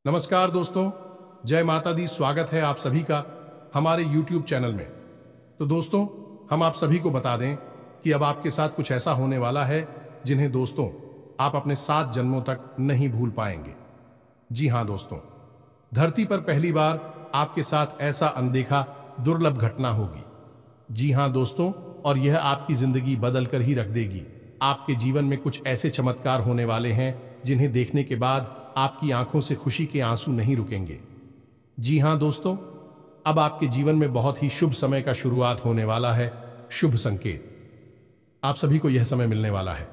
नमस्कार दोस्तों, जय माता दी। स्वागत है आप सभी का हमारे YouTube चैनल में। तो दोस्तों, हम आप सभी को बता दें कि अब आपके साथ कुछ ऐसा होने वाला है जिन्हें दोस्तों आप अपने 7 जन्मों तक नहीं भूल पाएंगे। जी हाँ दोस्तों, धरती पर पहली बार आपके साथ ऐसा अनदेखा दुर्लभ घटना होगी। जी हाँ दोस्तों, और यह आपकी जिंदगी बदल कर ही रख देगी। आपके जीवन में कुछ ऐसे चमत्कार होने वाले हैं जिन्हें देखने के बाद आपकी आंखों से खुशी के आंसू नहीं रुकेंगे। जी हां दोस्तों, अब आपके जीवन में बहुत ही शुभ समय का शुरुआत होने वाला है। शुभ संकेत आप सभी को यह समय मिलने वाला है।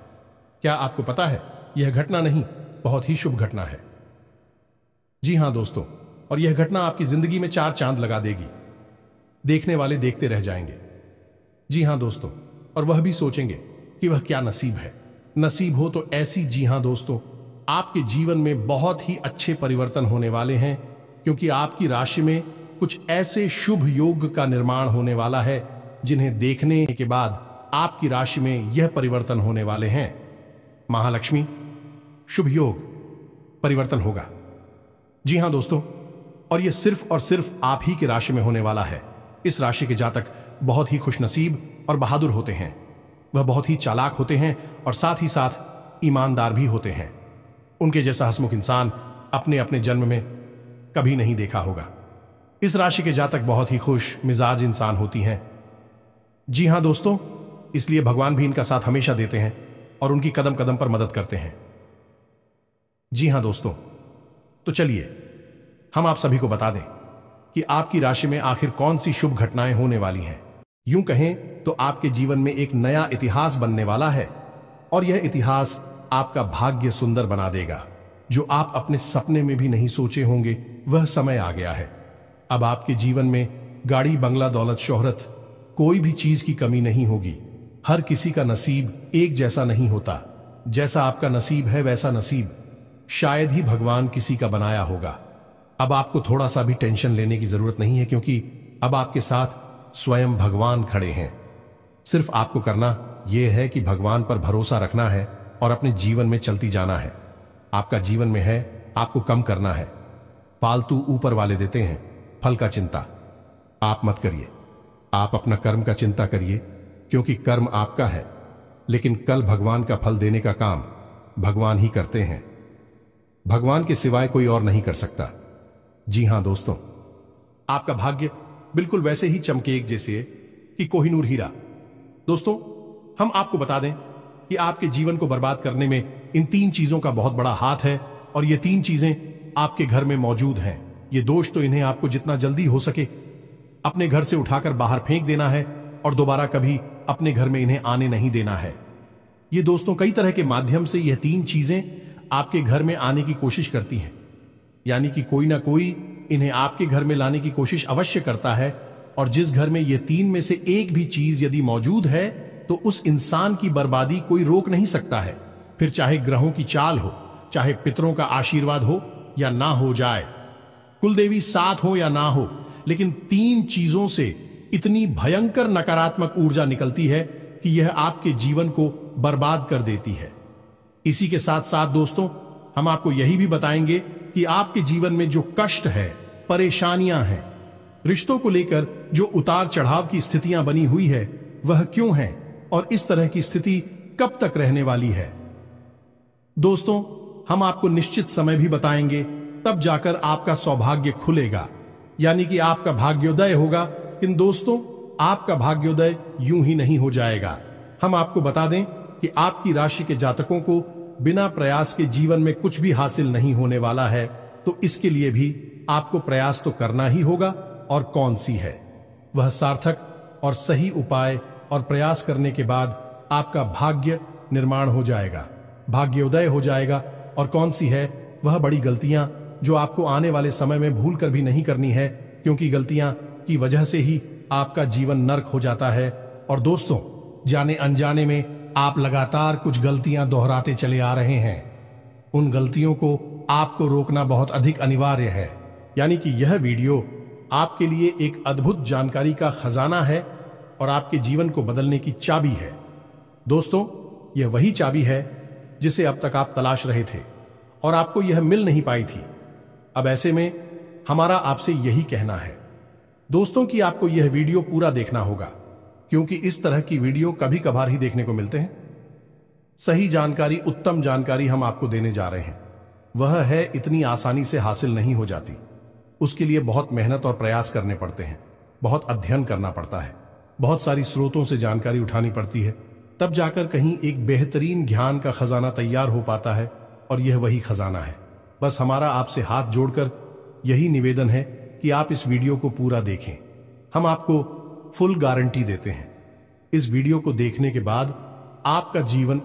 क्या आपको पता है, यह घटना नहीं, बहुत ही शुभ घटना है। जी हां दोस्तों, और यह घटना आपकी जिंदगी में 4 चांद लगा देगी। देखने वाले देखते रह जाएंगे। जी हां दोस्तों, और वह भी सोचेंगे कि वह क्या नसीब है। नसीब हो तो ऐसी। जी हां दोस्तों, आपके जीवन में बहुत ही अच्छे परिवर्तन होने वाले हैं, क्योंकि आपकी राशि में कुछ ऐसे शुभ योग का निर्माण होने वाला है जिन्हें देखने के बाद आपकी राशि में यह परिवर्तन होने वाले हैं। महालक्ष्मी शुभ योग परिवर्तन होगा। जी हां दोस्तों, और यह सिर्फ और सिर्फ आप ही की राशि में होने वाला है। इस राशि के जातक बहुत ही खुशनसीब और बहादुर होते हैं। वह बहुत ही चालाक होते हैं और साथ ही साथ ईमानदार भी होते हैं। उनके जैसा हंसमुख इंसान अपने अपने जन्म में कभी नहीं देखा होगा। इस राशि के जातक बहुत ही खुश मिजाज इंसान होती हैं। जी हां दोस्तों, इसलिए भगवान भी इनका साथ हमेशा देते हैं और उनकी कदम कदम पर मदद करते हैं। जी हां दोस्तों, तो चलिए हम आप सभी को बता दें कि आपकी राशि में आखिर कौन सी शुभ घटनाएं होने वाली हैं। यूं कहें तो आपके जीवन में एक नया इतिहास बनने वाला है, और यह इतिहास आपका भाग्य सुंदर बना देगा। जो आप अपने सपने में भी नहीं सोचे होंगे, वह समय आ गया है। अब आपके जीवन में गाड़ी, बंगला, दौलत, शोहरत, कोई भी चीज की कमी नहीं होगी। हर किसी का नसीब एक जैसा नहीं होता। जैसा आपका नसीब है वैसा नसीब शायद ही भगवान किसी का बनाया होगा। अब आपको थोड़ा सा भी टेंशन लेने की जरूरत नहीं है, क्योंकि अब आपके साथ स्वयं भगवान खड़े हैं। सिर्फ आपको करना यह है कि भगवान पर भरोसा रखना है और अपने जीवन में चलती जाना है। आपका जीवन में है, आपको कम करना है। फालतू ऊपर वाले देते हैं, फल का चिंता आप मत करिए। आप अपना कर्म का चिंता करिए, क्योंकि कर्म आपका है, लेकिन कल भगवान का फल देने का काम भगवान ही करते हैं। भगवान के सिवाय कोई और नहीं कर सकता। जी हां दोस्तों, आपका भाग्य बिल्कुल वैसे ही चमकेग जैसे कि कोहिनूर हीरा। दोस्तों, हम आपको बता दें कि आपके जीवन को बर्बाद करने में इन 3 चीजों का बहुत बड़ा हाथ है, और ये 3 चीजें आपके घर में मौजूद हैं। ये दोष तो इन्हें आपको जितना जल्दी हो सके अपने घर से उठाकर बाहर फेंक देना है, और दोबारा कभी अपने घर में इन्हें आने नहीं देना है। ये दोस्तों कई तरह के माध्यम से यह 3 चीजें आपके घर में आने की कोशिश करती हैं। यानी कि कोई ना कोई इन्हें आपके घर में लाने की कोशिश अवश्य करता है, और जिस घर में ये 3 में से एक भी चीज यदि मौजूद है तो उस इंसान की बर्बादी कोई रोक नहीं सकता है। फिर चाहे ग्रहों की चाल हो, चाहे पितरों का आशीर्वाद हो या ना हो जाए, कुलदेवी साथ हो या ना हो, लेकिन 3 चीजों से इतनी भयंकर नकारात्मक ऊर्जा निकलती है कि यह आपके जीवन को बर्बाद कर देती है। इसी के साथ साथ दोस्तों, हम आपको यही भी बताएंगे कि आपके जीवन में जो कष्ट है, परेशानियां हैं, रिश्तों को लेकर जो उतार चढ़ाव की स्थितियां बनी हुई है, वह क्यों है और इस तरह की स्थिति कब तक रहने वाली है। दोस्तों, हम आपको निश्चित समय भी बताएंगे, तब जाकर आपका सौभाग्य खुलेगा, यानी कि आपका भाग्योदय होगा। किंतु दोस्तों, आपका भाग्योदय यूं ही नहीं हो जाएगा। हम आपको बता दें कि आपकी राशि के जातकों को बिना प्रयास के जीवन में कुछ भी हासिल नहीं होने वाला है। तो इसके लिए भी आपको प्रयास तो करना ही होगा, और कौन सी है वह सार्थक और सही उपाय, और प्रयास करने के बाद आपका भाग्य निर्माण हो जाएगा, भाग्योदय हो जाएगा। और कौन सी है वह बड़ी गलतियां जो आपको आने वाले समय में भूल कर भी नहीं करनी है, क्योंकि गलतियां की वजह से ही आपका जीवन नर्क हो जाता है। और दोस्तों, जाने अनजाने में आप लगातार कुछ गलतियां दोहराते चले आ रहे हैं। उन गलतियों को आपको रोकना बहुत अधिक अनिवार्य है। यानी कि यह वीडियो आपके लिए एक अद्भुत जानकारी का खजाना है और आपके जीवन को बदलने की चाबी है। दोस्तों, यह वही चाबी है जिसे अब तक आप तलाश रहे थे और आपको यह मिल नहीं पाई थी। अब ऐसे में हमारा आपसे यही कहना है दोस्तों कि आपको यह वीडियो पूरा देखना होगा, क्योंकि इस तरह की वीडियो कभी कभार ही देखने को मिलते हैं। सही जानकारी, उत्तम जानकारी हम आपको देने जा रहे हैं, वह है इतनी आसानी से हासिल नहीं हो जाती। उसके लिए बहुत मेहनत और प्रयास करने पड़ते हैं, बहुत अध्ययन करना पड़ता है, बहुत सारी स्रोतों से जानकारी उठानी पड़ती है, तब जाकर कहीं एक बेहतरीन ज्ञान का खजाना तैयार हो पाता है। और यह वही खजाना है। बस हमारा आपसे हाथ जोड़कर यही निवेदन है कि आप इस वीडियो को पूरा देखें। हम आपको फुल गारंटी देते हैं, इस वीडियो को देखने के बाद आपका जीवन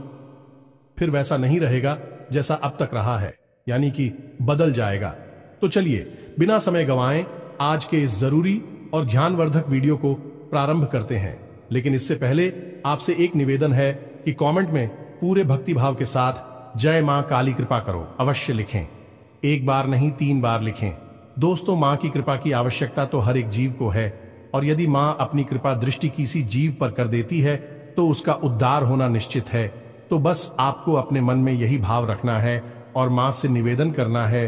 फिर वैसा नहीं रहेगा जैसा अब तक रहा है, यानी कि बदल जाएगा। तो चलिए बिना समय गंवाएं आज के इस जरूरी और ज्ञानवर्धक वीडियो को प्रारंभ करते हैं। लेकिन इससे पहले आपसे एक निवेदन है कि कमेंट में पूरे भक्तिभाव के साथ जय मां काली कृपा करो अवश्य लिखें। एक बार नहीं 3 बार लिखें। दोस्तों, मां की कृपा की आवश्यकता तो हर एक जीव को है, और यदि मां अपनी कृपा दृष्टि किसी जीव पर कर देती है तो उसका उद्धार होना निश्चित है। तो बस आपको अपने मन में यही भाव रखना है और मां से निवेदन करना है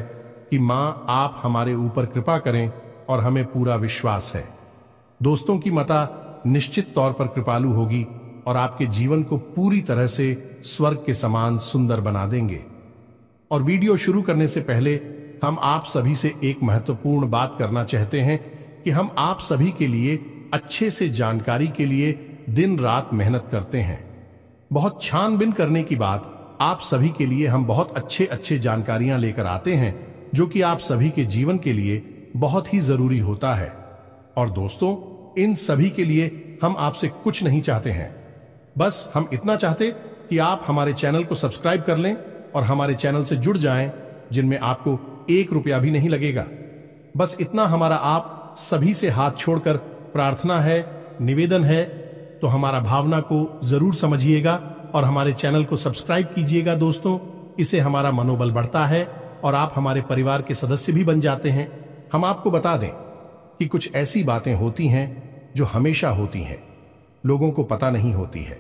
कि मां आप हमारे ऊपर कृपा करें, और हमें पूरा विश्वास है दोस्तों की माता निश्चित तौर पर कृपालु होगी और आपके जीवन को पूरी तरह से स्वर्ग के समान सुंदर बना देंगे। और वीडियो शुरू करने से पहले हम आप सभी से एक महत्वपूर्ण बात करना चाहते हैं कि हम आप सभी के लिए अच्छे से जानकारी के लिए दिन रात मेहनत करते हैं। बहुत छानबीन करने की बात, आप सभी के लिए हम बहुत अच्छे जानकारियां लेकर आते हैं जो कि आप सभी के जीवन के लिए बहुत ही जरूरी होता है। और दोस्तों, इन सभी के लिए हम आपसे कुछ नहीं चाहते हैं, बस हम इतना चाहते कि आप हमारे चैनल को सब्सक्राइब कर लें और हमारे चैनल से जुड़ जाएं, जिनमें आपको 1 रुपया भी नहीं लगेगा। बस इतना हमारा आप सभी से हाथ छोड़कर प्रार्थना है, निवेदन है। तो हमारा भावना को जरूर समझिएगा और हमारे चैनल को सब्सक्राइब कीजिएगा दोस्तों। इससे हमारा मनोबल बढ़ता है और आप हमारे परिवार के सदस्य भी बन जाते हैं। हम आपको बता दें कि कुछ ऐसी बातें होती हैं जो हमेशा होती हैं, लोगों को पता नहीं होती है,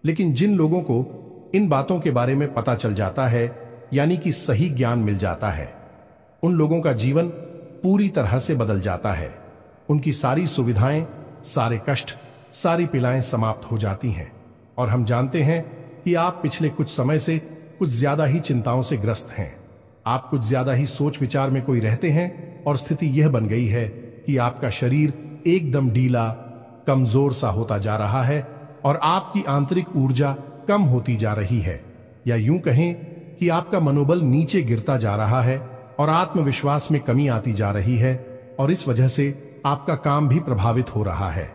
लेकिन जिन लोगों को इन बातों के बारे में पता चल जाता है, यानी कि सही ज्ञान मिल जाता है, उन लोगों का जीवन पूरी तरह से बदल जाता है। उनकी सारी सुविधाएं, सारे कष्ट, सारी पीड़ाएं समाप्त हो जाती हैं। और हम जानते हैं कि आप पिछले कुछ समय से कुछ ज्यादा ही चिंताओं से ग्रस्त हैं। आप कुछ ज्यादा ही सोच विचार में कोई रहते हैं और स्थिति यह बन गई है कि आपका शरीर एकदम ढीला, कमजोर सा होता जा रहा है और आपकी आंतरिक ऊर्जा कम होती जा रही है, या यूं कहें कि आपका मनोबल नीचे गिरता जा रहा है और आत्मविश्वास में कमी आती जा रही है, और इस वजह से आपका काम भी प्रभावित हो रहा है।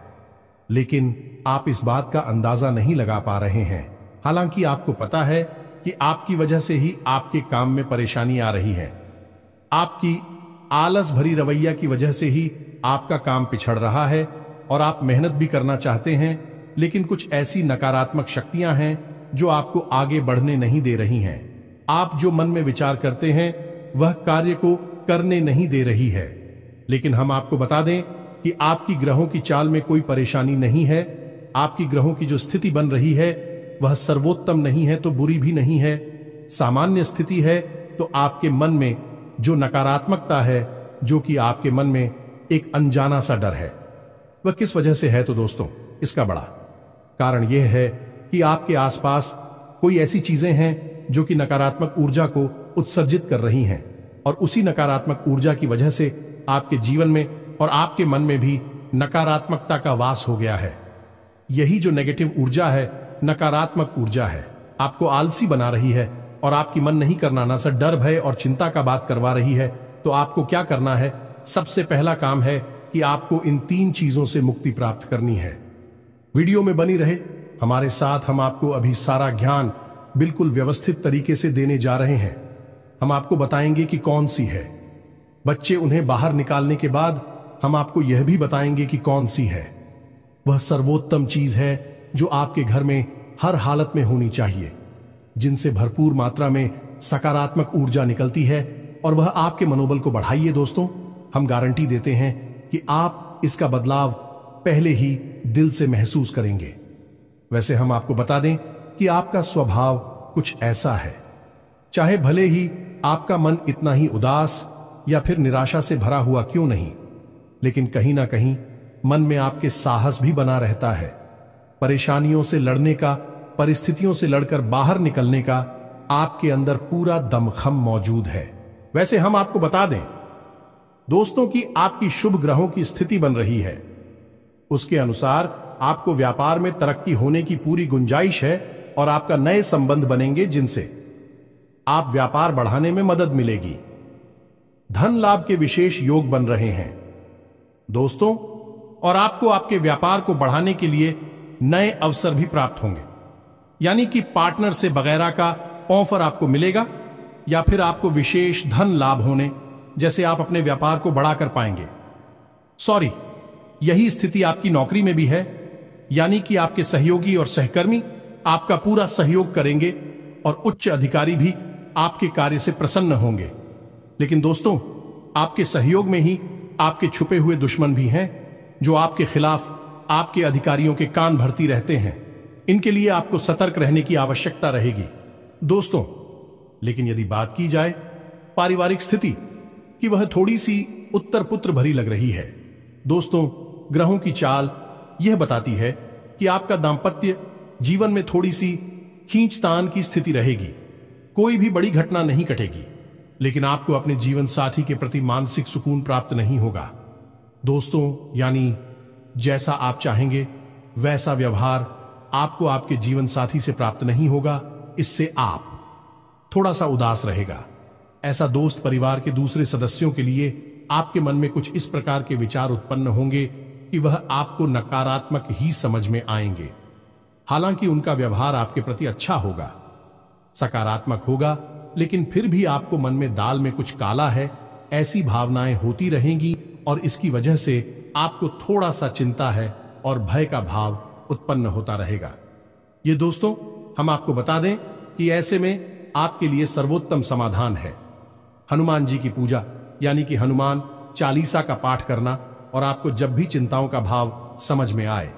लेकिन आप इस बात का अंदाजा नहीं लगा पा रहे हैं, हालांकि आपको पता है कि आपकी वजह से ही आपके काम में परेशानी आ रही है। आपकी आलस भरी रवैया की वजह से ही आपका काम पिछड़ रहा है और आप मेहनत भी करना चाहते हैं, लेकिन कुछ ऐसी नकारात्मक शक्तियां हैं जो आपको आगे बढ़ने नहीं दे रही हैं। आप जो मन में विचार करते हैं वह कार्य को करने नहीं दे रही है। लेकिन हम आपको बता दें कि आपकी ग्रहों की चाल में कोई परेशानी नहीं है। आपकी ग्रहों की जो स्थिति बन रही है वह सर्वोत्तम नहीं है तो बुरी भी नहीं है, सामान्य स्थिति है। तो आपके मन में जो नकारात्मकता है, जो कि आपके मन में एक अनजाना सा डर है, वह किस वजह से है? तो दोस्तों, इसका बड़ा कारण यह है कि आपके आसपास कोई ऐसी चीजें हैं जो कि नकारात्मक ऊर्जा को उत्सर्जित कर रही हैं, और उसी नकारात्मक ऊर्जा की वजह से आपके जीवन में और आपके मन में भी नकारात्मकता का वास हो गया है। यही जो नेगेटिव ऊर्जा है, नकारात्मक ऊर्जा है, आपको आलसी बना रही है और आपकी मन नहीं करना ना सर डर, भय और चिंता का बात करवा रही है। तो आपको क्या करना है? सबसे पहला काम है कि आपको इन 3 चीजों से मुक्ति प्राप्त करनी है। वीडियो में बनी रहे हमारे साथ, हम आपको अभी सारा ज्ञान बिल्कुल व्यवस्थित तरीके से देने जा रहे हैं। हम आपको बताएंगे कि कौन सी है। बच्चे उन्हें बाहर निकालने के बाद हम आपको यह भी बताएंगे कि कौन सी है। वह सर्वोत्तम चीज है जो आपके घर में हर हालत में होनी चाहिए, जिनसे भरपूर मात्रा में सकारात्मक ऊर्जा निकलती है, और वह आपके मनोबल को बढ़ाइए। दोस्तों, हम गारंटी देते हैं कि आप इसका बदलाव पहले ही दिल से महसूस करेंगे। वैसे हम आपको बता दें कि आपका स्वभाव कुछ ऐसा है, चाहे भले ही आपका मन इतना ही उदास, या फिर निराशा से भरा हुआ क्यों नहीं, लेकिन कहीं ना कहीं मन में आपके साहस भी बना रहता है। परेशानियों से लड़ने का, परिस्थितियों से लड़कर बाहर निकलने का आपके अंदर पूरा दमखम मौजूद है। वैसे हम आपको बता दें दोस्तों कि आपकी शुभ ग्रहों की स्थिति बन रही है, उसके अनुसार आपको व्यापार में तरक्की होने की पूरी गुंजाइश है और आपका नए संबंध बनेंगे जिनसे आप व्यापार बढ़ाने में मदद मिलेगी। धन लाभ के विशेष योग बन रहे हैं दोस्तों, और आपको आपके व्यापार को बढ़ाने के लिए नए अवसर भी प्राप्त होंगे, यानी कि पार्टनर से वगैरह का ऑफर आपको मिलेगा या फिर आपको विशेष धन लाभ होने जैसे आप अपने व्यापार को बढ़ाकर पाएंगे। सॉरी, यही स्थिति आपकी नौकरी में भी है, यानी कि आपके सहयोगी और सहकर्मी आपका पूरा सहयोग करेंगे और उच्च अधिकारी भी आपके कार्य से प्रसन्न होंगे। लेकिन दोस्तों, आपके सहयोग में ही आपके छुपे हुए दुश्मन भी हैं जो आपके खिलाफ आपके अधिकारियों के कान भरती रहते हैं। इनके लिए आपको सतर्क रहने की आवश्यकता रहेगी दोस्तों। लेकिन यदि बात की जाए पारिवारिक स्थिति की, वह थोड़ी सी उत्तर पुत्र भरी लग रही है दोस्तों। ग्रहों की चाल यह बताती है कि आपका दांपत्य जीवन में थोड़ी सी खींचतान की स्थिति रहेगी। कोई भी बड़ी घटना नहीं घटेगी, लेकिन आपको अपने जीवन साथी के प्रति मानसिक सुकून प्राप्त नहीं होगा दोस्तों। यानी जैसा आप चाहेंगे वैसा व्यवहार आपको आपके जीवन साथी से प्राप्त नहीं होगा। इससे आप थोड़ा सा उदास रहेगा। ऐसा दोस्त परिवार के दूसरे सदस्यों के लिए आपके मन में कुछ इस प्रकार के विचार उत्पन्न होंगे कि वह आपको नकारात्मक ही समझ में आएंगे। हालांकि उनका व्यवहार आपके प्रति अच्छा होगा, सकारात्मक होगा, लेकिन फिर भी आपको मन में दाल में कुछ काला है ऐसी भावनाएं होती रहेंगी और इसकी वजह से आपको थोड़ा सा चिंता है और भय का भाव उत्पन्न होता रहेगा। ये दोस्तों, हम आपको बता दें कि ऐसे में आपके लिए सर्वोत्तम समाधान है हनुमान जी की पूजा, यानी कि हनुमान चालीसा का पाठ करना। और आपको जब भी चिंताओं का भाव समझ में आए,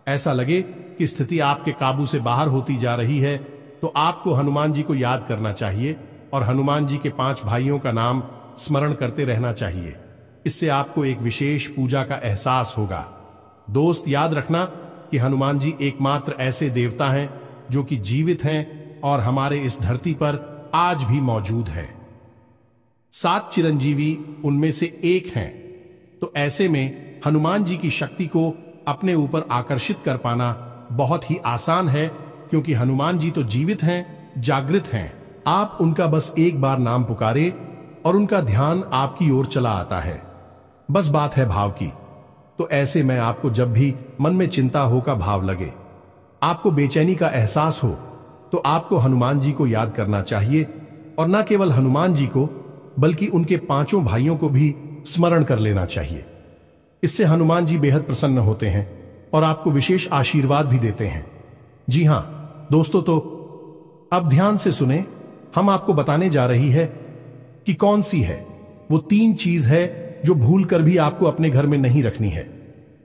ऐसा लगे कि स्थिति आपके काबू से बाहर होती जा रही है, तो आपको हनुमान जी को याद करना चाहिए और हनुमान जी के 5 भाइयों का नाम स्मरण करते रहना चाहिए। इससे आपको एक विशेष पूजा का एहसास होगा। दोस्त, याद रखना कि हनुमान जी एकमात्र ऐसे देवता हैं जो कि जीवित हैं और हमारे इस धरती पर आज भी मौजूद है। 7 चिरंजीवी उनमें से एक हैं, तो ऐसे में हनुमान जी की शक्ति को अपने ऊपर आकर्षित कर पाना बहुत ही आसान है, क्योंकि हनुमान जी तो जीवित हैं, जागृत हैं। आप उनका बस एक बार नाम पुकारे और उनका ध्यान आपकी ओर चला आता है। बस बात है भाव की। तो ऐसे में आपको जब भी मन में चिंता हो का भाव लगे, आपको बेचैनी का एहसास हो, तो आपको हनुमान जी को याद करना चाहिए। और न केवल हनुमान जी को, बल्कि उनके 5 भाइयों को भी स्मरण कर लेना चाहिए। इससे हनुमान जी बेहद प्रसन्न होते हैं और आपको विशेष आशीर्वाद भी देते हैं। जी हां दोस्तों, तो अब ध्यान से सुने। हम आपको बताने जा रही है कि कौन सी है वो 3 चीज है जो भूलकर भी आपको अपने घर में नहीं रखनी है।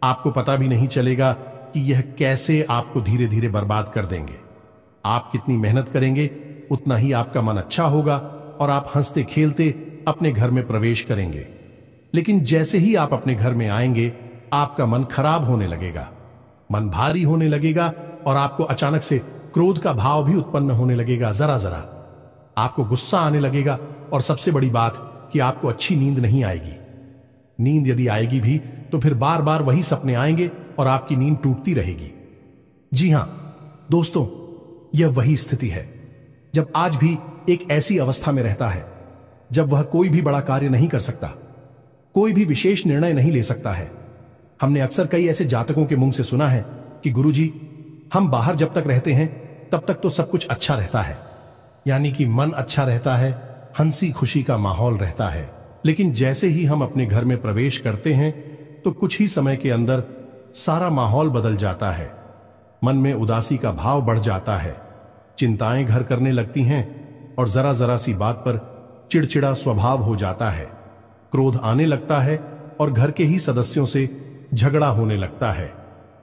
आपको पता भी नहीं चलेगा कि यह कैसे आपको धीरे धीरे बर्बाद कर देंगे। आप कितनी मेहनत करेंगे उतना ही आपका मन अच्छा होगा और आप हंसते खेलते अपने घर में प्रवेश करेंगे। लेकिन जैसे ही आप अपने घर में आएंगे, आपका मन खराब होने लगेगा, मन भारी होने लगेगा और आपको अचानक से क्रोध का भाव भी उत्पन्न होने लगेगा। जरा जरा आपको गुस्सा आने लगेगा और सबसे बड़ी बात कि आपको अच्छी नींद नहीं आएगी। नींद यदि आएगी भी तो फिर बार बार वही सपने आएंगे और आपकी नींद टूटती रहेगी। जी हां दोस्तों, यह वही स्थिति है जब आज भी एक ऐसी अवस्था में रहता है जब वह कोई भी बड़ा कार्य नहीं कर सकता, कोई भी विशेष निर्णय नहीं ले सकता है। हमने अक्सर कई ऐसे जातकों के मुंह से सुना है कि गुरुजी, हम बाहर जब तक रहते हैं तब तक तो सब कुछ अच्छा रहता है, यानी कि मन अच्छा रहता है, हंसी खुशी का माहौल रहता है। लेकिन जैसे ही हम अपने घर में प्रवेश करते हैं तो कुछ ही समय के अंदर सारा माहौल बदल जाता है। मन में उदासी का भाव बढ़ जाता है, चिंताएं घर करने लगती हैं और जरा जरा सी बात पर चिड़चिड़ा स्वभाव हो जाता है, क्रोध आने लगता है और घर के ही सदस्यों से झगड़ा होने लगता है।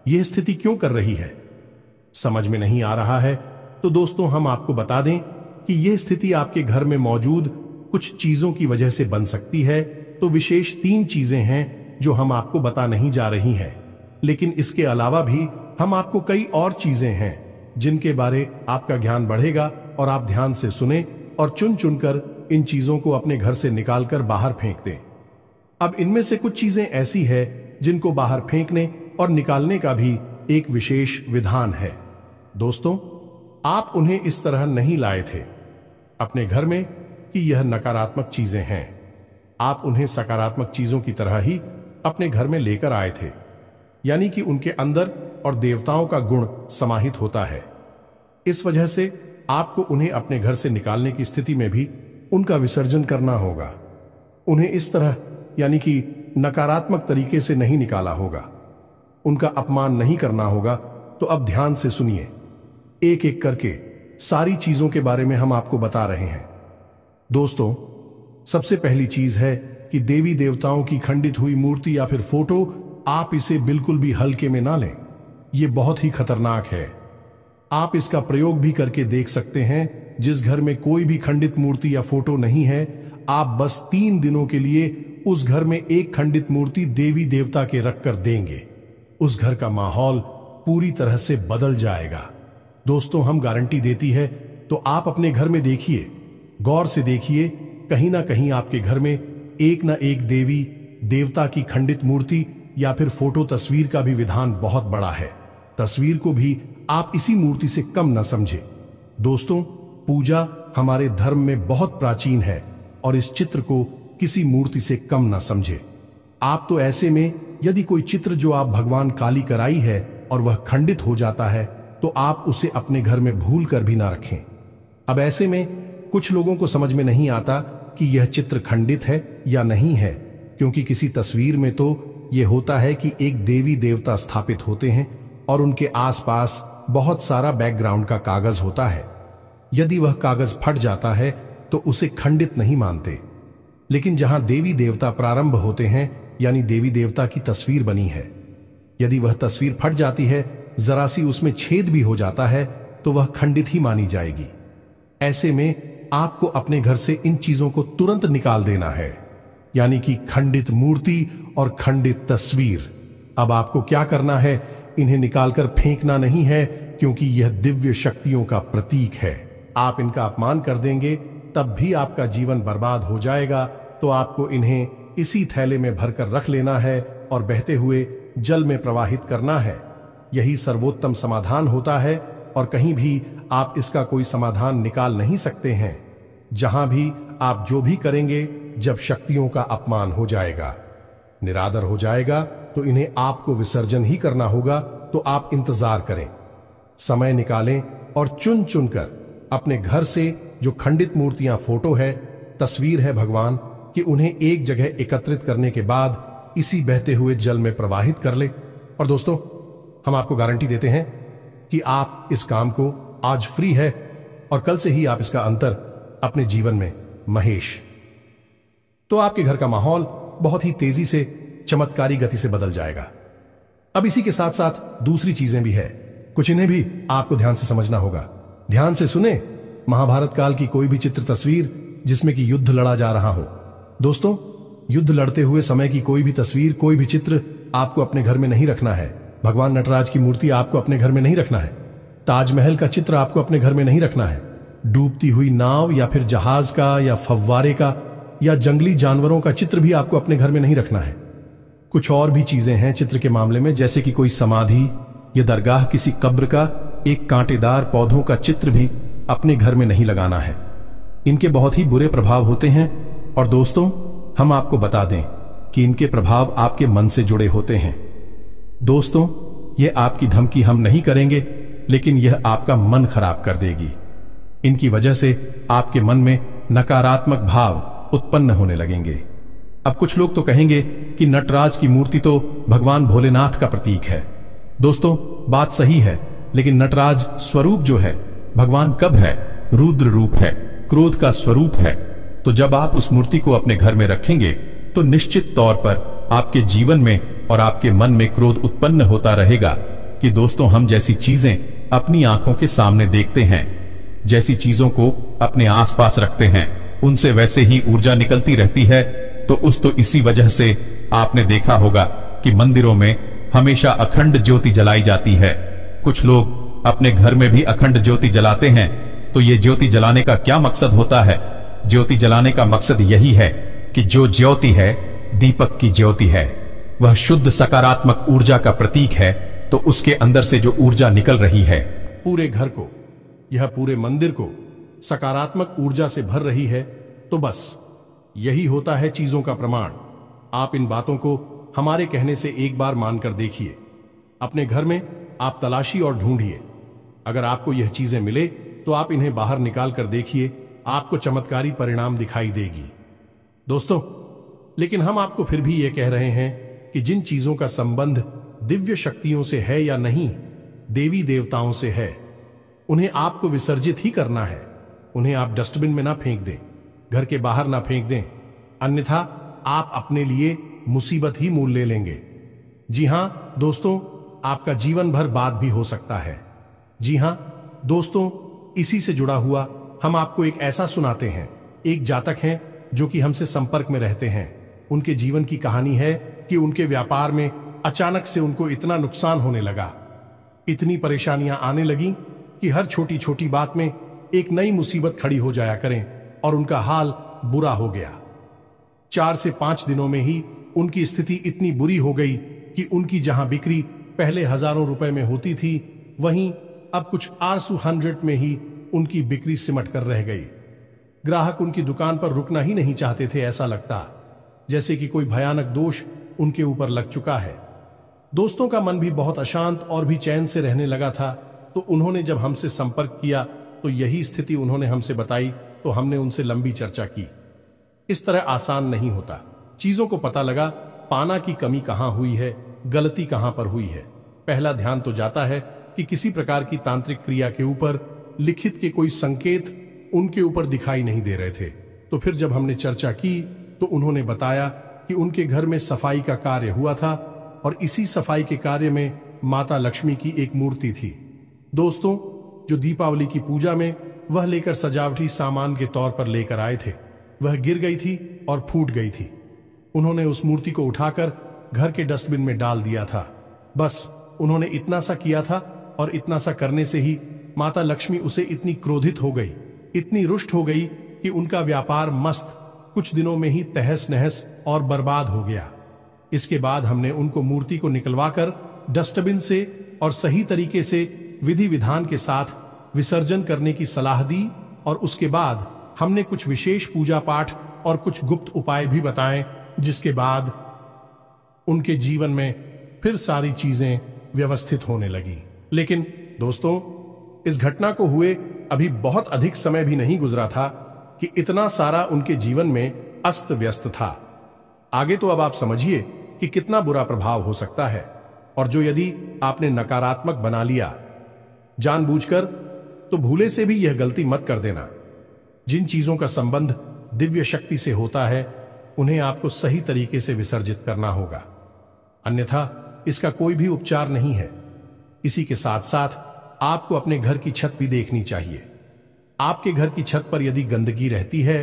यह स्थिति क्यों कर रही है, समझ में नहीं आ रहा है? तो दोस्तों, हम आपको बता दें कि यह स्थिति आपके घर में मौजूद कुछ चीजों की वजह से बन सकती है, तो विशेष 3 चीजें हैं जो हम आपको बता नहीं जा रही हैं। लेकिन इसके अलावा भी हम आपको कई और चीजें हैं जिनके बारे आपका ज्ञान बढ़ेगा, और आप ध्यान से सुने और चुन चुनकर इन चीजों को अपने घर से निकालकर बाहर फेंक दें। अब इनमें से कुछ चीजें ऐसी है जिनको बाहर फेंकने और निकालने का भी एक विशेष विधान है। दोस्तों, आप उन्हें इस तरह नहीं लाए थे अपने घर में कि यह नकारात्मक चीजें हैं। आप उन्हें सकारात्मक चीजों की तरह ही अपने घर में लेकर आए थे, यानी कि उनके अंदर और देवताओं का गुण समाहित होता है। इस वजह से आपको उन्हें अपने घर से निकालने की स्थिति में भी उनका विसर्जन करना होगा। उन्हें इस तरह यानी कि नकारात्मक तरीके से नहीं निकाला होगा, उनका अपमान नहीं करना होगा। तो अब ध्यान से सुनिए, एक एक करके सारी चीजों के बारे में हम आपको बता रहे हैं। दोस्तों, सबसे पहली चीज है कि देवी देवताओं की खंडित हुई मूर्ति या फिर फोटो, आप इसे बिल्कुल भी हल्के में ना लें। यह बहुत ही खतरनाक है। आप इसका प्रयोग भी करके देख सकते हैं। जिस घर में कोई भी खंडित मूर्ति या फोटो नहीं है, आप बस 3 दिनों के लिए उस घर में एक खंडित मूर्ति देवी देवता के रखकर देंगे, उस घर का माहौल पूरी तरह से बदल जाएगा। दोस्तों, हम गारंटी देती है। तो आप अपने घर में देखिए, गौर से देखिए, कहीं ना कहीं आपके घर में एक ना एक देवी देवता की खंडित मूर्ति या फिर फोटो तस्वीर का भी विधान बहुत बड़ा है। तस्वीर को भी आप इसी मूर्ति से कम न समझे। दोस्तों, पूजा हमारे धर्म में बहुत प्राचीन है और इस चित्र को किसी मूर्ति से कम न समझे। आप तो ऐसे में यदि कोई चित्र जो आप भगवान काली कराई है और वह खंडित हो जाता है, तो आप उसे अपने घर में भूल कर भी ना रखें। अब ऐसे में कुछ लोगों को समझ में नहीं आता कि यह चित्र खंडित है या नहीं है, क्योंकि किसी तस्वीर में तो यह होता है कि एक देवी देवता स्थापित होते हैं और उनके आसपास बहुत सारा बैकग्राउंड का कागज होता है। यदि वह कागज फट जाता है तो उसे खंडित नहीं मानते। लेकिन जहां देवी देवता प्रारंभ होते हैं, यानी देवी देवता की तस्वीर बनी है, यदि वह तस्वीर फट जाती है, जरा सी उसमें छेद भी हो जाता है, तो वह खंडित ही मानी जाएगी। ऐसे में आपको अपने घर से इन चीजों को तुरंत निकाल देना है, यानी कि खंडित मूर्ति और खंडित तस्वीर। अब आपको क्या करना है, इन्हें निकालकर फेंकना नहीं है, क्योंकि यह दिव्य शक्तियों का प्रतीक है। आप इनका अपमान कर देंगे तब भी आपका जीवन बर्बाद हो जाएगा। तो आपको इन्हें इसी थैले में भरकर रख लेना है और बहते हुए जल में प्रवाहित करना है। यही सर्वोत्तम समाधान होता है और कहीं भी आप इसका कोई समाधान निकाल नहीं सकते हैं। जहां भी आप जो भी करेंगे, जब शक्तियों का अपमान हो जाएगा, निरादर हो जाएगा, तो इन्हें आपको विसर्जन ही करना होगा। तो आप इंतजार करें, समय निकालें और चुन चुनकर अपने घर से जो खंडित मूर्तियां, फोटो है, तस्वीर है भगवान कि उन्हें एक जगह एकत्रित करने के बाद इसी बहते हुए जल में प्रवाहित कर ले। और दोस्तों, हम आपको गारंटी देते हैं कि आप इस काम को आज फ्री है और कल से ही आप इसका अंतर अपने जीवन में महेश, तो आपके घर का माहौल बहुत ही तेजी से, चमत्कारी गति से बदल जाएगा। अब इसी के साथ साथ दूसरी चीजें भी है, कुछ इन्हें भी आपको ध्यान से समझना होगा। ध्यान से सुने, महाभारत काल की कोई भी चित्र तस्वीर जिसमें कि युद्ध लड़ा जा रहा हो, दोस्तों, युद्ध लड़ते हुए समय की कोई भी तस्वीर, कोई भी चित्र आपको अपने घर में नहीं रखना है। भगवान नटराज की मूर्ति आपको अपने घर में नहीं रखना है। ताजमहल का चित्र आपको अपने घर में नहीं रखना है। डूबती हुई नाव या फिर जहाज का या फव्वारे का या जंगली जानवरों का चित्र भी आपको अपने घर में नहीं रखना है। कुछ और भी चीजें हैं चित्र के मामले में, जैसे कि कोई समाधि या दरगाह, किसी कब्र का एक कांटेदार पौधों का चित्र भी अपने घर में नहीं लगाना है। इनके बहुत ही बुरे प्रभाव होते हैं। और दोस्तों, हम आपको बता दें कि इनके प्रभाव आपके मन से जुड़े होते हैं। दोस्तों, यह आपकी धमकी हम नहीं करेंगे, लेकिन यह आपका मन खराब कर देगी। इनकी वजह से आपके मन में नकारात्मक भाव उत्पन्न होने लगेंगे। अब कुछ लोग तो कहेंगे कि नटराज की मूर्ति तो भगवान भोलेनाथ का प्रतीक है। दोस्तों, बात सही है, लेकिन नटराज स्वरूप जो है, भगवान कब है? रुद्र रूप है, क्रोध का स्वरूप है। तो जब आप उस मूर्ति को अपने घर में रखेंगे, तो निश्चित तौर पर आपके जीवन में और आपके मन में क्रोध उत्पन्न होता रहेगा कि दोस्तों, हम जैसी चीजें अपनी आंखों के सामने देखते हैं, जैसी चीजों को अपने आसपास रखते हैं, उनसे वैसे ही ऊर्जा निकलती रहती है। तो इसी वजह से आपने देखा होगा कि मंदिरों में हमेशा अखंड ज्योति जलाई जाती है। कुछ लोग अपने घर में भी अखंड ज्योति जलाते हैं। तो ये ज्योति जलाने का क्या मकसद होता है? ज्योति जलाने का मकसद यही है कि जो ज्योति है, दीपक की ज्योति है, वह शुद्ध सकारात्मक ऊर्जा का प्रतीक है। तो उसके अंदर से जो ऊर्जा निकल रही है, पूरे घर को, यह पूरे मंदिर को सकारात्मक ऊर्जा से भर रही है, तो बस यही होता है चीजों का प्रमाण। आप इन बातों को हमारे कहने से एक बार मानकर देखिए। अपने घर में आप तलाशी और ढूंढिए। अगर आपको यह चीजें मिले तो आप इन्हें बाहर निकाल कर देखिए, आपको चमत्कारी परिणाम दिखाई देगी। दोस्तों, लेकिन हम आपको फिर भी यह कह रहे हैं कि जिन चीजों का संबंध दिव्य शक्तियों से है या नहीं, देवी देवताओं से है, उन्हें आपको विसर्जित ही करना है। उन्हें आप डस्टबिन में ना फेंक दें, घर के बाहर ना फेंक दें, अन्यथा आप अपने लिए मुसीबत ही मोल ले लेंगे। जी हां दोस्तों, आपका जीवन भर बाद भी हो सकता है। जी हां दोस्तों, इसी से जुड़ा हुआ हम आपको एक ऐसा सुनाते हैं। एक जातक हैं जो कि हमसे संपर्क में रहते हैं। उनके जीवन की कहानी है कि उनके व्यापार में अचानक से उनको इतना नुकसान होने लगा, इतनी परेशानियां आने लगी कि हर छोटी छोटी बात में एक नई मुसीबत खड़ी हो जाया करें और उनका हाल बुरा हो गया। 4 से 5 दिनों में ही उनकी स्थिति इतनी बुरी हो गई कि उनकी जहां बिक्री पहले हजारों रुपए में होती थी, वहीं अब कुछ आरसू 100 में ही उनकी बिक्री सिमट कर रह गई। ग्राहक उनकी दुकान पर रुकना ही नहीं चाहते थे। ऐसा लगता जैसे कि कोई भयानक दोष उनके ऊपर लग चुका है। दोस्तों का मन भी बहुत अशांत और भी चैन से रहने लगा था। तो उन्होंने जब हमसे संपर्क किया तो यही स्थिति उन्होंने हमसे बताई। तो हमने उनसे लंबी चर्चा की। इस तरह आसान नहीं होता। चीजों को पता लगा पाना की कमी कहां हुई है, गलती कहां पर हुई है। पहला ध्यान तो जाता है कि किसी प्रकार की तांत्रिक क्रिया के ऊपर लिखित के कोई संकेत उनके ऊपर दिखाई नहीं दे रहे थे। तो फिर जब हमने चर्चा की तो उन्होंने बताया कि उनके घर में सफाई का कार्य हुआ था और इसी सफाई के कार्य में माता लक्ष्मी की एक मूर्ति थी। दोस्तों, जो दीपावली की पूजा में वह लेकर सजावटी सामान के तौर पर लेकर आए थे, वह गिर गई थी और फूट गई थी। उन्होंने उस मूर्ति को उठाकर घर के डस्टबिन में डाल दिया था। बस उन्होंने इतना सा किया था और इतना सा करने से ही माता लक्ष्मी उसे इतनी क्रोधित हो गई, इतनी रुष्ट हो गई कि उनका व्यापार मस्त कुछ दिनों में ही तहस नहस और बर्बाद हो गया। इसके बाद हमने उनको मूर्ति को निकलवाकर डस्टबिन से और सही तरीके से विधि विधान के साथ विसर्जन करने की सलाह दी और उसके बाद हमने कुछ विशेष पूजा पाठ और कुछ गुप्त उपाय भी बताए, जिसके बाद उनके जीवन में फिर सारी चीजें व्यवस्थित होने लगी। लेकिन दोस्तों, इस घटना को हुए अभी बहुत अधिक समय भी नहीं गुजरा था कि इतना सारा उनके जीवन में अस्त व्यस्त था। आगे तो अब आप समझिए कि कितना बुरा प्रभाव हो सकता है। और जो यदि आपने नकारात्मक बना लिया जानबूझकर, तो भूले से भी यह गलती मत कर देना। जिन चीजों का संबंध दिव्य शक्ति से होता है, उन्हें आपको सही तरीके से विसर्जित करना होगा, अन्यथा इसका कोई भी उपचार नहीं है। इसी के साथ साथ आपको अपने घर की छत भी देखनी चाहिए। आपके घर की छत पर यदि गंदगी रहती है,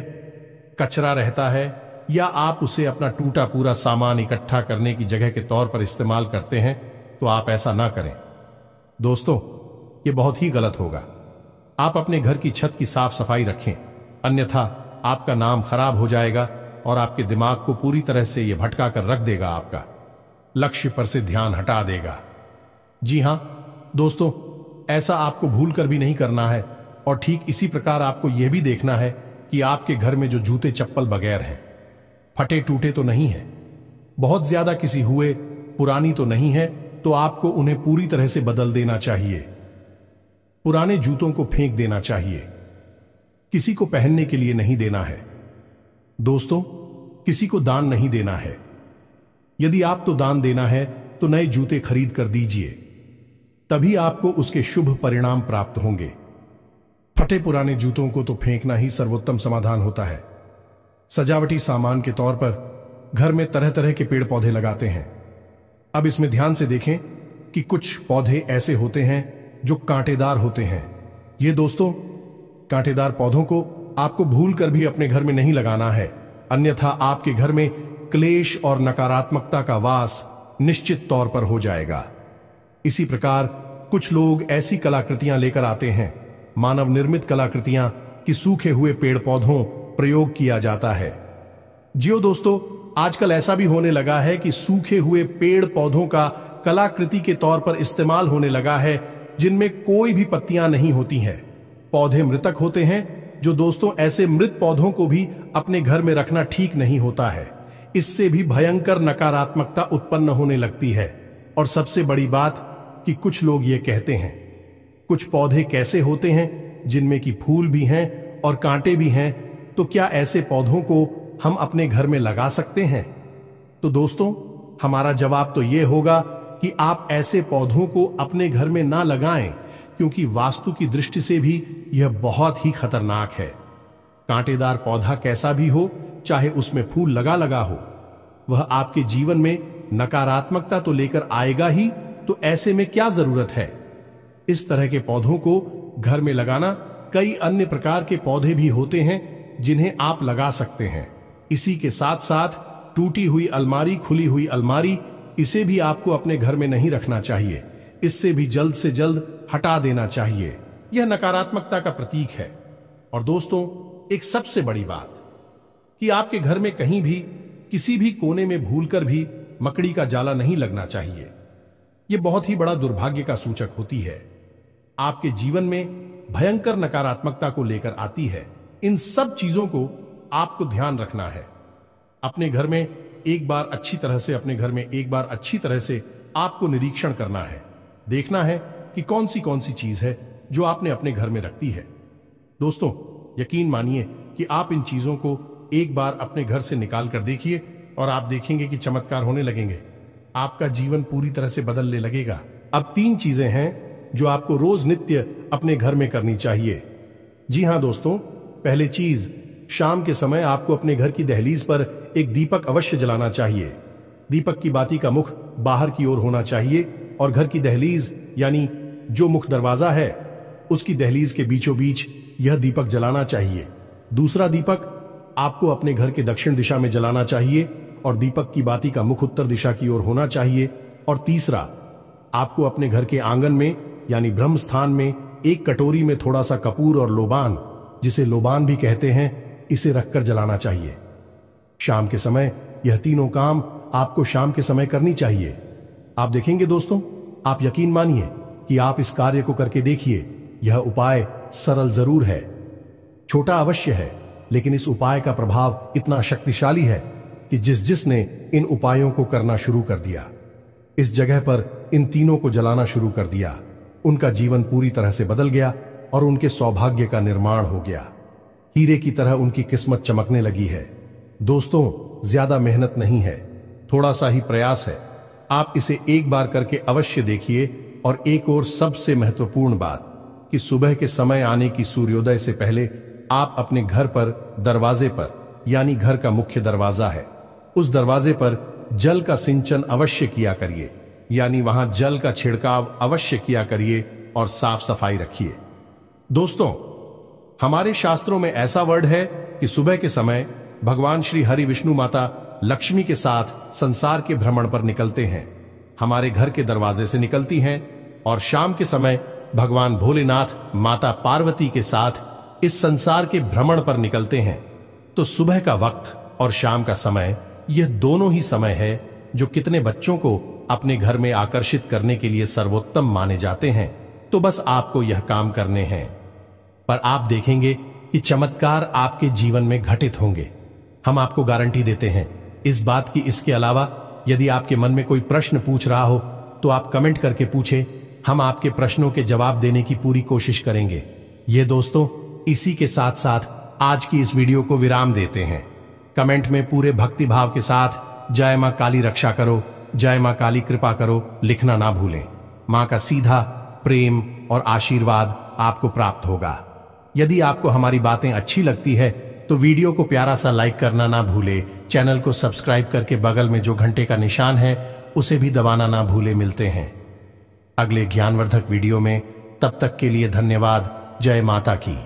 कचरा रहता है, या आप उसे अपना टूटा पूरा सामान इकट्ठा करने की जगह के तौर पर इस्तेमाल करते हैं, तो आप ऐसा ना करें। दोस्तों, यह बहुत ही गलत होगा। आप अपने घर की छत की साफ सफाई रखें, अन्यथा आपका नाम खराब हो जाएगा और आपके दिमाग को पूरी तरह से यह भटका कर रख देगा, आपका लक्ष्य पर से ध्यान हटा देगा। जी हां दोस्तों, ऐसा आपको भूल कर भी नहीं करना है। और ठीक इसी प्रकार आपको यह भी देखना है कि आपके घर में जो जूते चप्पल बगैर हैं, फटे टूटे तो नहीं है, बहुत ज्यादा किसी हुए पुरानी तो नहीं है, तो आपको उन्हें पूरी तरह से बदल देना चाहिए। पुराने जूतों को फेंक देना चाहिए, किसी को पहनने के लिए नहीं देना है। दोस्तों, किसी को दान नहीं देना है। यदि आपको दान देना है तो नए जूते खरीद कर दीजिए, तभी आपको उसके शुभ परिणाम प्राप्त होंगे। फटे पुराने जूतों को तो फेंकना ही सर्वोत्तम समाधान होता है। सजावटी सामान के तौर पर घर में तरह तरह के पेड़ पौधे लगाते हैं। अब इसमें ध्यान से देखें कि कुछ पौधे ऐसे होते हैं जो कांटेदार होते हैं। ये दोस्तों, कांटेदार पौधों को आपको भूल कर भी अपने घर में नहीं लगाना है, अन्यथा आपके घर में क्लेश और नकारात्मकता का वास निश्चित तौर पर हो जाएगा। इसी प्रकार कुछ लोग ऐसी कलाकृतियां लेकर आते हैं, मानव निर्मित कलाकृतियां कि सूखे हुए पेड़ पौधों प्रयोग किया जाता है। जियो दोस्तों, आजकल ऐसा भी होने लगा है कि सूखे हुए पेड़ पौधों का कलाकृति के तौर पर इस्तेमाल होने लगा है, जिनमें कोई भी पत्तियां नहीं होती हैं। पौधे मृतक होते हैं, जो दोस्तों ऐसे मृत पौधों को भी अपने घर में रखना ठीक नहीं होता है। इससे भी भयंकर नकारात्मकता उत्पन्न होने लगती है। और सबसे बड़ी बात कि कुछ लोग ये कहते हैं, कुछ पौधे कैसे होते हैं जिनमें कि फूल भी हैं और कांटे भी हैं, तो क्या ऐसे पौधों को हम अपने घर में लगा सकते हैं? तो दोस्तों, हमारा जवाब तो यह होगा कि आप ऐसे पौधों को अपने घर में ना लगाएं, क्योंकि वास्तु की दृष्टि से भी यह बहुत ही खतरनाक है। कांटेदार पौधा कैसा भी हो, चाहे उसमें फूल लगा हो, वह आपके जीवन में नकारात्मकता तो लेकर आएगा ही, तो ऐसे में क्या जरूरत है? इस तरह के पौधों को घर में लगाना, कई अन्य प्रकार के पौधे भी होते हैं जिन्हें आप लगा सकते हैं। इसी के साथ साथ टूटी हुई अलमारी, खुली हुई अलमारी, इसे भी आपको अपने घर में नहीं रखना चाहिए। इससे भी जल्द से जल्द हटा देना चाहिए। यह नकारात्मकता का प्रतीक है। और दोस्तों, एक सबसे बड़ी बात कि आपके घर में कहीं भी किसी भी कोने में भूलकर भी मकड़ी का जाला नहीं लगना चाहिए। यह बहुत ही बड़ा दुर्भाग्य का सूचक होती है, आपके जीवन में भयंकर नकारात्मकता को लेकर आती है। इन सब चीजों को आपको ध्यान रखना है। अपने घर में एक बार अच्छी तरह से आपको निरीक्षण करना है, देखना है कि कौन सी चीज है जो आपने अपने घर में रखती है। दोस्तों, यकीन मानिए कि आप इन चीजों को एक बार अपने घर से निकाल कर देखिए और आप देखेंगे कि चमत्कार होने लगेंगे। आपका जीवन पूरी तरह से बदलने लगेगा। अब 3 चीजें हैं जो आपको रोज नित्य अपने घर में करनी चाहिए। जी हां दोस्तों, पहली चीज, शाम के समय आपको अपने घर की दहलीज पर एक दीपक अवश्य जलाना चाहिए। दीपक की बाती का मुख बाहर की ओर होना चाहिए और घर की दहलीज यानी जो मुख दरवाजा है, उसकी दहलीज के बीचों बीच यह दीपक जलाना चाहिए। दूसरा दीपक आपको अपने घर के दक्षिण दिशा में जलाना चाहिए और दीपक की बाती का मुख उत्तर दिशा की ओर होना चाहिए। और तीसरा, आपको अपने घर के आंगन में यानी ब्रह्म स्थान में एक कटोरी में थोड़ा सा कपूर और लोबान, जिसे लोबान भी कहते हैं, इसे रखकर जलाना चाहिए। शाम के समय यह तीनों काम आपको शाम के समय करनी चाहिए। आप देखेंगे दोस्तों, आप यकीन मानिए कि आप इस कार्य को करके देखिए। यह उपाय सरल जरूर है, छोटा अवश्य है, लेकिन इस उपाय का प्रभाव इतना शक्तिशाली है कि जिसने इन उपायों को करना शुरू कर दिया, इस जगह पर इन तीनों को जलाना शुरू कर दिया, उनका जीवन पूरी तरह से बदल गया और उनके सौभाग्य का निर्माण हो गया। हीरे की तरह उनकी किस्मत चमकने लगी है। दोस्तों, ज्यादा मेहनत नहीं है, थोड़ा सा ही प्रयास है। आप इसे एक बार करके अवश्य देखिए। और एक और सबसे महत्वपूर्ण बात कि सुबह के समय आने की सूर्योदय से पहले आप अपने घर पर दरवाजे पर, यानी घर का मुख्य दरवाजा है, उस दरवाजे पर जल का सिंचन अवश्य किया करिए, यानी वहां जल का छिड़काव अवश्य किया करिए और साफ सफाई रखिए। दोस्तों, हमारे शास्त्रों में ऐसा वर्ड है कि सुबह के समय भगवान श्री हरि विष्णु माता लक्ष्मी के साथ संसार के भ्रमण पर निकलते हैं, हमारे घर के दरवाजे से निकलती हैं, और शाम के समय भगवान भोलेनाथ माता पार्वती के साथ इस संसार के भ्रमण पर निकलते हैं। तो सुबह का वक्त और शाम का समय, यह दोनों ही समय है जो कितने बच्चों को अपने घर में आकर्षित करने के लिए सर्वोत्तम माने जाते हैं। तो बस आपको यह काम करने हैं, पर आप देखेंगे कि चमत्कार आपके जीवन में घटित होंगे। हम आपको गारंटी देते हैं इस बात की। इसके अलावा यदि आपके मन में कोई प्रश्न पूछ रहा हो तो आप कमेंट करके पूछें, हम आपके प्रश्नों के जवाब देने की पूरी कोशिश करेंगे। ये दोस्तों, इसी के साथ साथ आज की इस वीडियो को विराम देते हैं। कमेंट में पूरे भक्ति भाव के साथ जय मां काली रक्षा करो, जय मां काली कृपा करो लिखना ना भूलें। मां का सीधा प्रेम और आशीर्वाद आपको प्राप्त होगा। यदि आपको हमारी बातें अच्छी लगती है तो वीडियो को प्यारा सा लाइक करना ना भूले, चैनल को सब्सक्राइब करके बगल में जो घंटे का निशान है उसे भी दबाना ना भूले। मिलते हैं अगले ज्ञानवर्धक वीडियो में, तब तक के लिए धन्यवाद। जय माता की।